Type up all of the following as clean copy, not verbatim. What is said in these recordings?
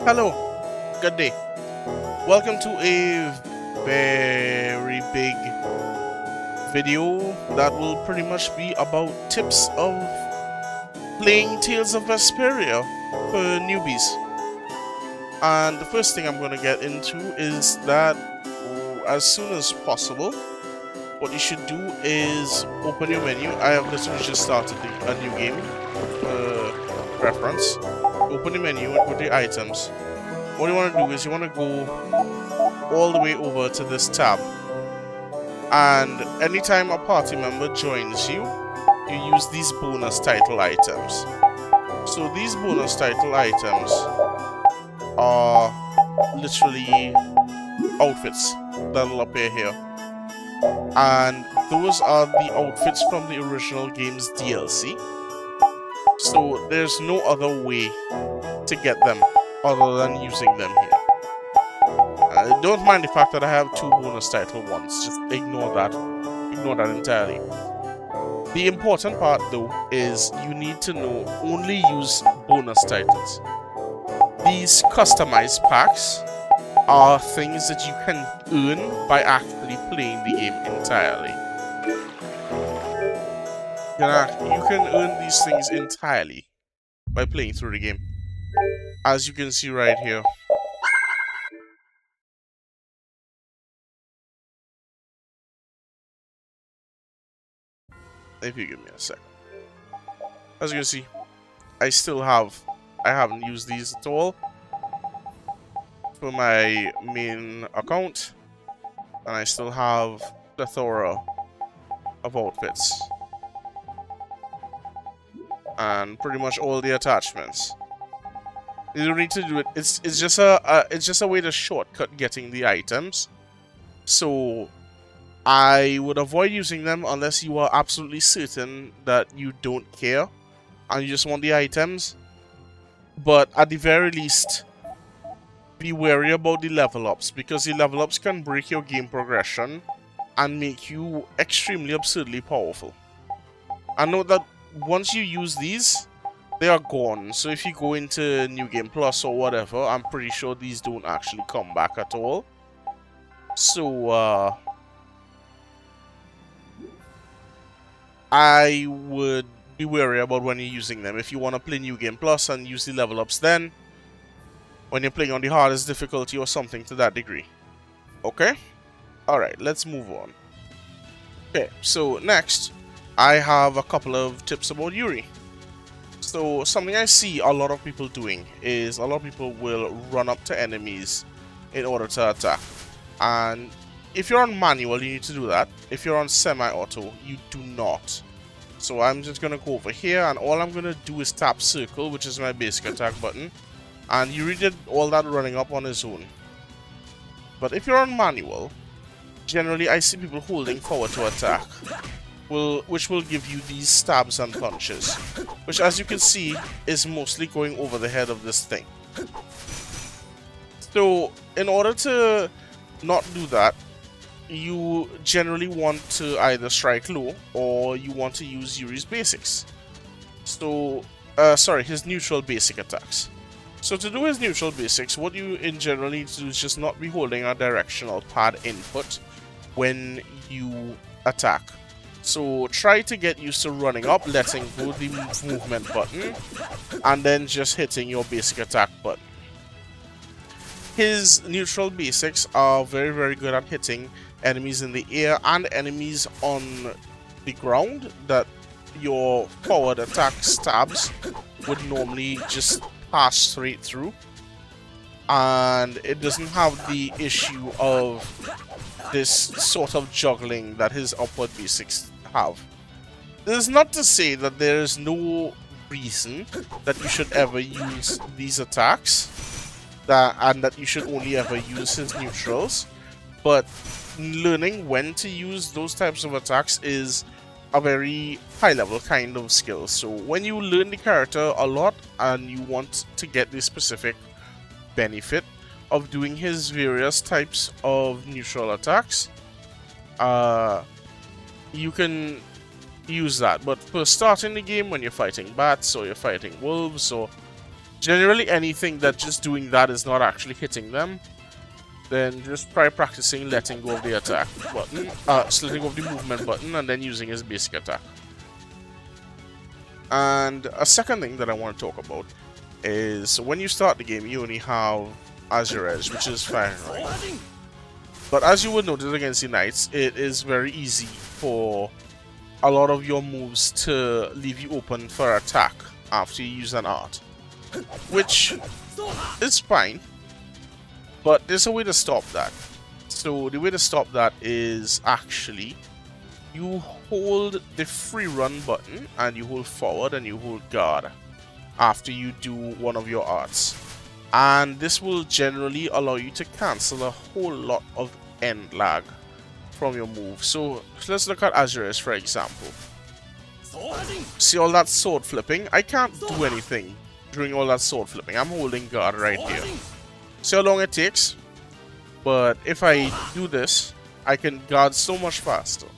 Hello, good day. Welcome to a very big video that will pretty much be about tips of playing Tales of Vesperia for newbies. And the first thing I'm going to get into is that as soon as possible, what you should do is open your menu. I have literally just started a new game for reference. Open the menu and go to the items. What you want to do is you want to go all the way over to this tab, and anytime a party member joins you, you use these bonus title items. So these bonus title items are literally outfits that'll appear here, and those are the outfits from the original game's DLC. So there's no other way to get them other than using them here. Don't mind the fact that I have two bonus title ones, just ignore that entirely. The important part though is you need to know only use bonus titles. These customized packs are things that you can earn by actually playing the game entirely. You can earn these things entirely by playing through the game, as you can see right here. If you give me a second. As you can see, I haven't used these at all for my main account, and I still have a plethora of outfits and pretty much all the attachments. You don't need to do it. It's just a way to shortcut getting the items. So I would avoid using them unless you are absolutely certain that you don't care and you just want the items. But at the very least, be wary about the level ups, because the level ups can break your game progression and make you extremely absurdly powerful. And note that once you use these, they are gone. So if you go into New Game Plus or whatever, I'm pretty sure these don't actually come back at all. So I would be wary about when you're using them. If you want to play New Game Plus and use the level ups then, when you're playing on the hardest difficulty or something to that degree. Okay? Alright, let's move on. Okay, so next, I have a couple of tips about Yuri. So something I see a lot of people doing is a lot of people will run up to enemies in order to attack. And if you're on manual, you need to do that. If you're on semi-auto, you do not. So I'm just going to go over here, and all I'm going to do is tap circle, which is my basic attack button. And Yuri did all that running up on his own. But if you're on manual, generally I see people holding forward to attack, which will give you these stabs and punches, which as you can see is mostly going over the head of this thing. So in order to not do that, you generally want to either strike low or you want to use Yuri's basics. So, his neutral basic attacks. So to do his neutral basics, what you in general need to do is just not be holding a directional pad input when you attack. So try to get used to running up, letting go the movement button, and then just hitting your basic attack button. His neutral basics are very good at hitting enemies in the air and enemies on the ground that your forward attack stabs would normally just pass straight through. And it doesn't have the issue of this sort of juggling that his upward basics have. This is not to say that there is no reason that you should ever use these attacks, and that you should only ever use his neutrals, but learning when to use those types of attacks is a very high level kind of skill. So when you learn the character a lot and you want to get the specific benefit of doing his various types of neutral attacks, you can use that. But for starting the game, when you're fighting bats or you're fighting wolves or generally anything that just doing that is not actually hitting them, then just try practicing letting go of the attack button, letting go of the movement button, and then using his basic attack. And a second thing that I want to talk about is when you start the game, you only have Azure Edge, which is fine, right? But as you would notice against the Knights, it is very easy for a lot of your moves to leave you open for attack after you use an art, which is fine, but there's a way to stop that. So the way to stop that is actually you hold the free run button and you hold forward and you hold guard after you do one of your arts, and this will generally allow you to cancel a whole lot of end lag from your move. So let's look at Azurus for example. See all that sword flipping? I can't do anything during all that sword flipping. I'm holding guard right here. See how long it takes? But if I do this, I can guard so much faster.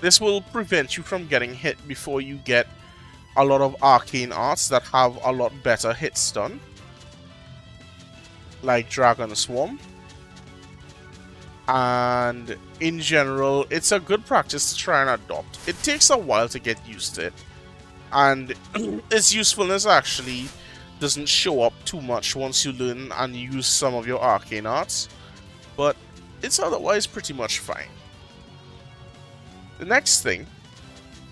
This will prevent you from getting hit before you get a lot of arcane arts that have a lot better hit stun, like Dragon Swarm. And in general, it's a good practice to try and adopt. It takes a while to get used to it, and its usefulness actually doesn't show up too much once you learn and use some of your arcane arts, but it's otherwise pretty much fine. The next thing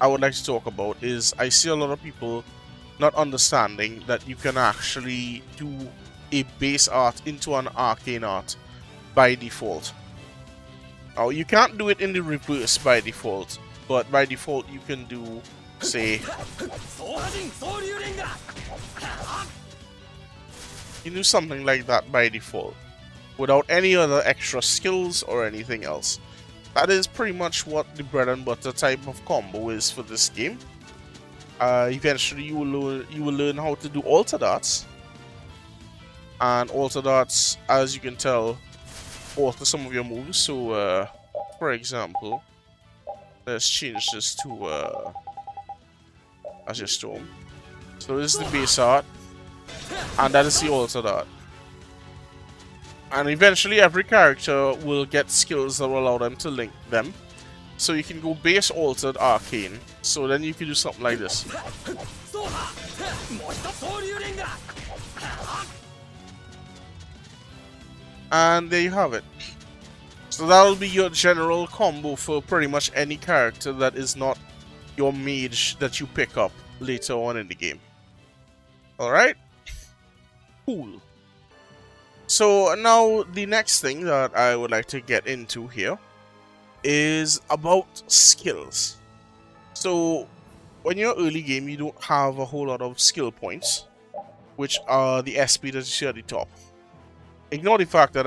I would like to talk about is I see a lot of people not understanding that you can actually do a base art into an arcane art by default. Now, you can't do it in the reverse by default, but by default you can do, say, you do something like that by default without any other extra skills or anything else. That is pretty much what the bread and butter type of combo is for this game. Eventually you will learn how to do alter arts, and alter arts, as you can tell, alter some of your moves. So for example, let's change this to Azure Storm. So this is the base art, and that is the altered art. And eventually every character will get skills that will allow them to link them. So you can go base, altered, arcane. So then you can do something like this. And there you have it. So that'll be your general combo for pretty much any character that is not your mage that you pick up later on in the game. Alright? Cool. So now the next thing that I would like to get into here is about skills. So when you're early game, you don't have a whole lot of skill points, which are the SP that you see at the top. Ignore the fact that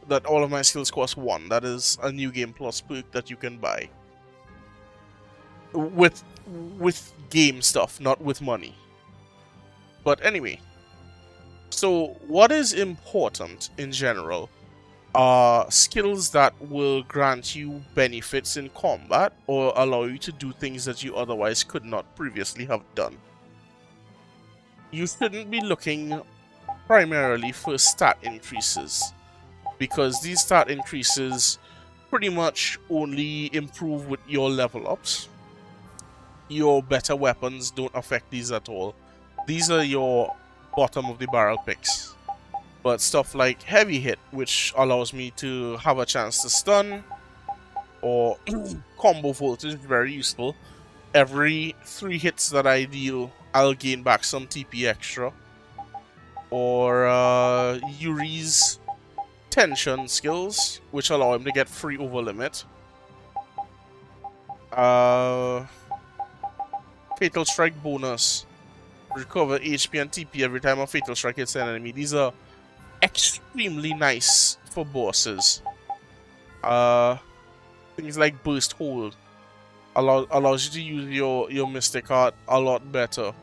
that all of my skills cost 1. That is a new game plus perk that you can buy with game stuff, not with money. But anyway, so what is important in general are skills that will grant you benefits in combat or allow you to do things that you otherwise could not previously have done. You shouldn't be looking primarily for stat increases, because these stat increases pretty much only improve with your level ups. Your better weapons don't affect these at all. These are your bottom of the barrel picks. But stuff like heavy hit, which allows me to have a chance to stun, or combo voltage, very useful. Every 3 hits that I deal, I'll gain back some TP extra. Or Yuri's tension skills, which allow him to get free over limit. Fatal strike bonus, recover HP and TP every time a fatal strike hits an enemy. These are extremely nice for bosses. Things like burst hold allows you to use your mystic art a lot better.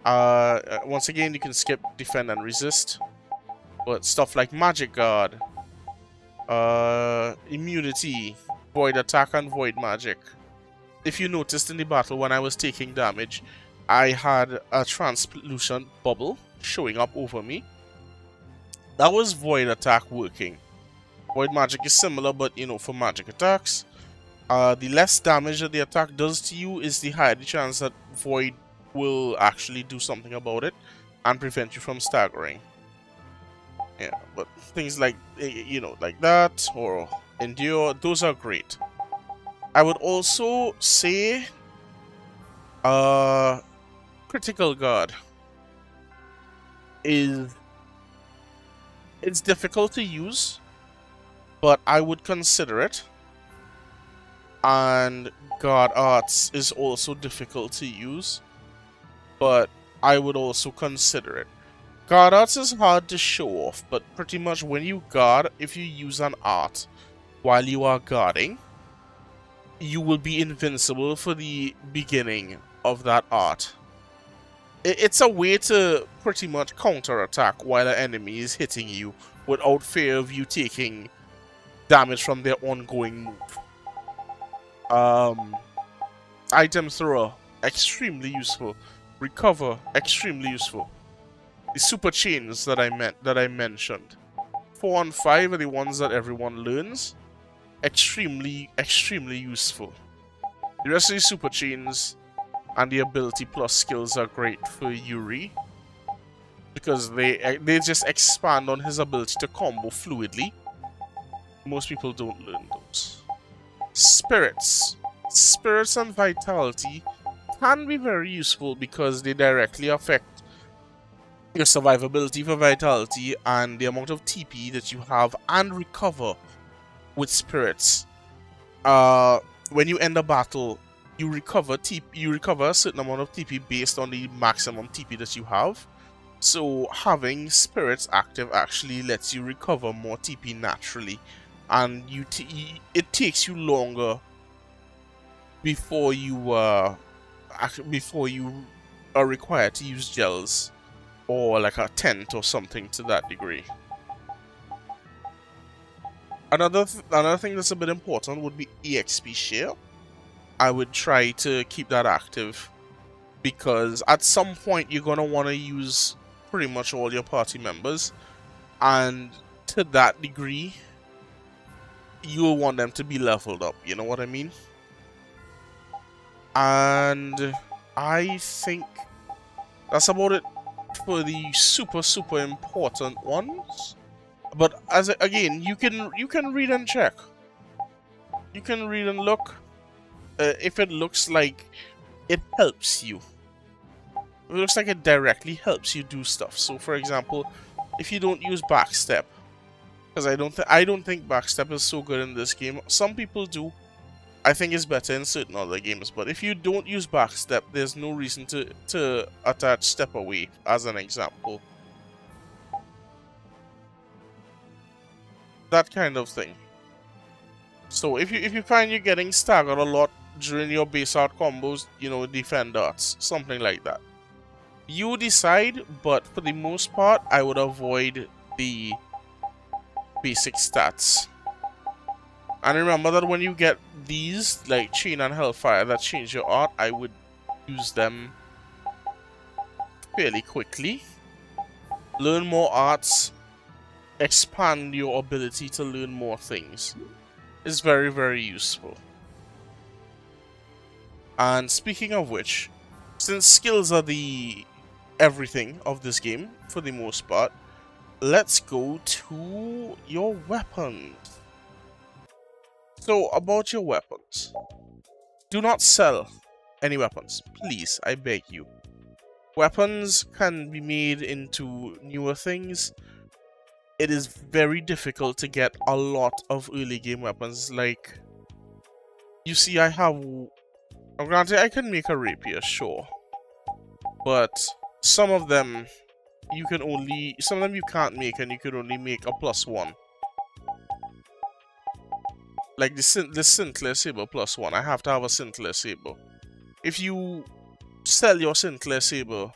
Once again, you can skip defend and resist, but stuff like magic guard, immunity, void attack and void magic. If you noticed in the battle when I was taking damage, I had a translucent bubble showing up over me. That was void attack working. Void magic is similar, but you know, for magic attacks, the less damage that the attack does to you is the higher the chance that void will actually do something about it and prevent you from staggering. Yeah, but things like, you know, like that or endure, those are great. I would also say critical guard is, it's difficult to use, but I would consider it. And guard arts is also difficult to use, but I would also consider it. Guard arts is hard to show off, but pretty much when you guard, if you use an art while you are guarding, you will be invincible for the beginning of that art. It's a way to pretty much counter-attack while an enemy is hitting you without fear of you taking damage from their ongoing move. Item thrower, extremely useful. Recover, extremely useful. The super chains that I mentioned. 4 and 5 are the ones that everyone learns. Extremely useful. The rest of the super chains and the ability plus skills are great for Yuri, because they just expand on his ability to combo fluidly. Most people don't learn those. Spirits. Spirits and vitality can be very useful because they directly affect your survivability for vitality and the amount of TP that you have, and recover with spirits. When you end a battle, you recover a certain amount of TP based on the maximum TP that you have. So having spirits active actually lets you recover more TP naturally, and it takes you longer before you are required to use gels or like a tent or something to that degree. Another thing that's a bit important would be EXP share. I would try to keep that active, because at some point you're gonna want to use pretty much all your party members, and to that degree you'll want them to be leveled up, you know what I mean? And I think that's about it for the super important ones. But again, you can read and check. You can read and look. If it looks like it helps you, it looks like it directly helps you do stuff. So, for example, if you don't use backstep, because I don't think backstep is so good in this game. Some people do. I think it's better in certain other games. But if you don't use backstep, there's no reason to attach step away as an example. That kind of thing. So if you find you're getting staggered a lot during your base art combos, you know, defend arts, something like that. You decide, but for the most part, I would avoid the basic stats. And remember that when you get these, like Chain and Hellfire, that change your art, I would use them fairly quickly. Learn more arts, expand your ability to learn more things. It's very useful. And speaking of which, since skills are the everything of this game, for the most part, let's go to your weapons. So, about your weapons. Do not sell any weapons, please, I beg you. Weapons can be made into newer things. It is very difficult to get a lot of early game weapons. Like, you see, I have... Granted, I can make a rapier, sure. But some of them you can only... Some of them you can't make, and you can only make a +1. Like the Sinclair Saber +1. I have to have a Sinclair Saber. If you sell your Sinclair Saber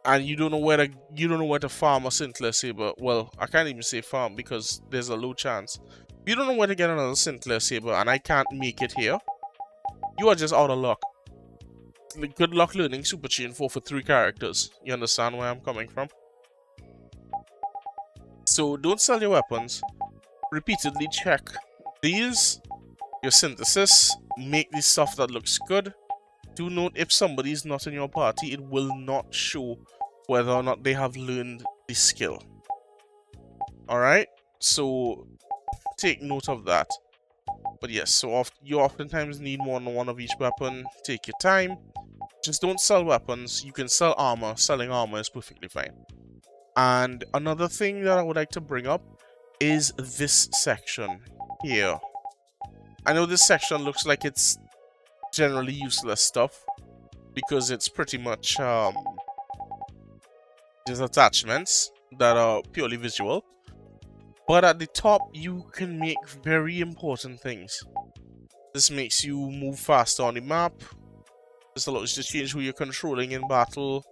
and you don't know where to farm a Sinclair Saber, well, I can't even say farm because there's a low chance. If you don't know where to get another Sinclair Saber and I can't make it here, you are just out of luck. good luck learning Super Chain 4 for 3 characters. You understand where I'm coming from? So don't sell your weapons. Repeatedly check these, your synthesis, make the stuff that looks good. Do note if somebody is not in your party, it will not show whether or not they have learned the skill. Alright, so take note of that. But yes, so you oftentimes need more than one of each weapon. Take your time. Just don't sell weapons. You can sell armor. Selling armor is perfectly fine. And another thing that I would like to bring up is this section here. I know this section looks like it's generally useless stuff because it's pretty much just attachments that are purely visual. But at the top, you can make very important things. This makes you move faster on the map. This allows you to change who you're controlling in battle.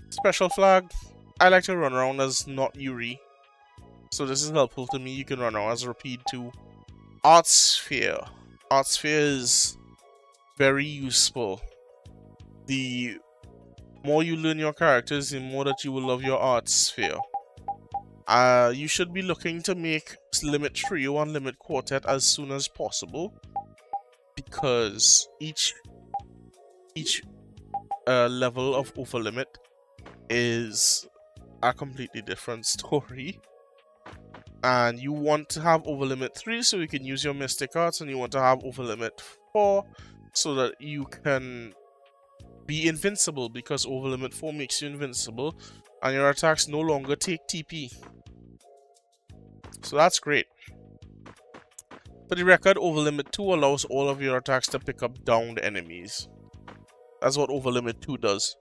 Special flag. I like to run around as not Yuri, so this is helpful to me. You can run around as Rapide too. Art Sphere. Art Sphere is very useful. The more you learn your characters, the more that you will love your Art Sphere. You should be looking to make Limit Trio and Limit Quartet as soon as possible, because each level of Over Limit is a completely different story. And you want to have Over Limit 3 so you can use your Mystic Arts, and you want to have Over Limit 4 so that you can be invincible, because Over Limit 4 makes you invincible and your attacks no longer take TP. So that's great. For the record, Over Limit 2 allows all of your attacks to pick up downed enemies. That's what Over Limit 2 does.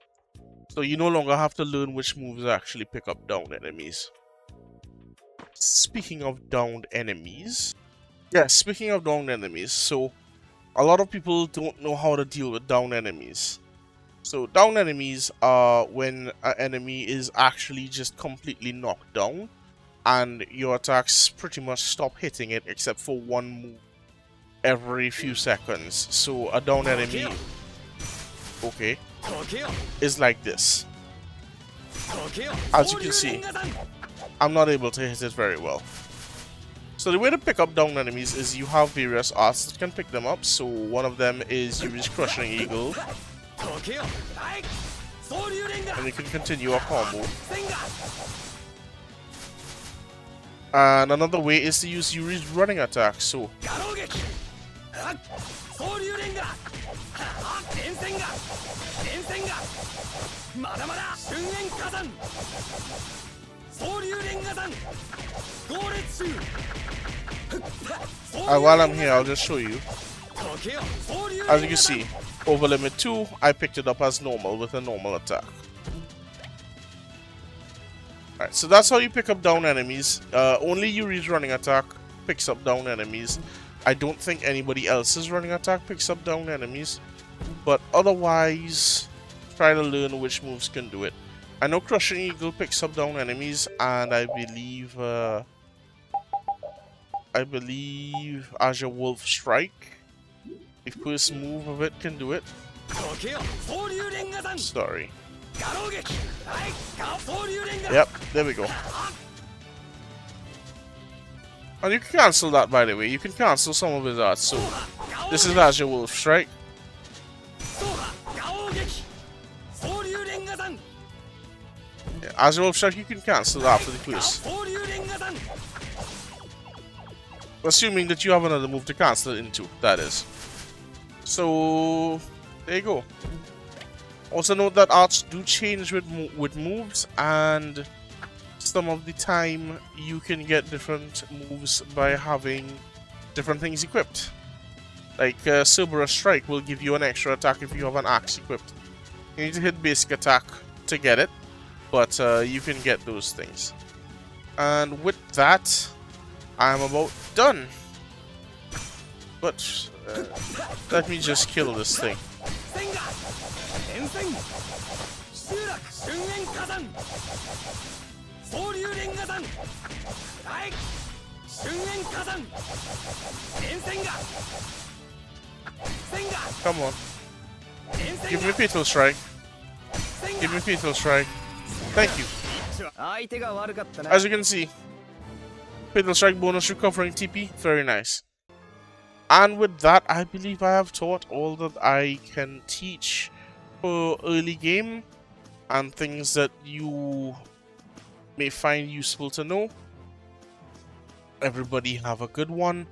So you no longer have to learn which moves actually pick up downed enemies. Speaking of downed enemies... Yeah, speaking of downed enemies, so a lot of people don't know how to deal with downed enemies. So downed enemies are when an enemy is actually just completely knocked down and your attacks pretty much stop hitting it except for one move every few seconds. So a downed enemy, okay, is like this. As you can see, I'm not able to hit it very well. So the way to pick up down enemies is you have various arts that can pick them up. So one of them is Yuri's Crushing Eagle, and you can continue a combo. And another way is to use Yuri's running attack. So while I'm here, I'll just show you. As you can see, over limit 2, I picked it up as normal with a normal attack. Alright, so that's how you pick up down enemies. Only Yuri's running attack picks up down enemies. I don't think anybody else's running attack picks up down enemies. But otherwise, try to learn which moves can do it. I know Crushing Eagle picks up down enemies, and I believe Azure Wolf Strike, the first move of it, can do it. Sorry. Yep, there we go. And you can cancel that, by the way. You can cancel some of his arts. So this is Azure Wolf Strike. Yeah, Azure Wolf Strike, you can cancel that after the first. Assuming that you have another move to cancel it into, that is. So there you go. Also note that arts do change with moves, and some of the time you can get different moves by having different things equipped. Like Cerberus Strike will give you an extra attack if you have an axe equipped. You need to hit basic attack to get it, but you can get those things. And with that, I'm about done. But let me just kill this thing. Come on. Give me Fatal Strike. Give me Fatal Strike. Thank you. As you can see, Fatal Strike bonus recovering TP. Very nice. And with that, I believe I have taught all that I can teach for early game and things that you may find useful to know. Everybody have a good one.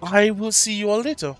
I will see you all later.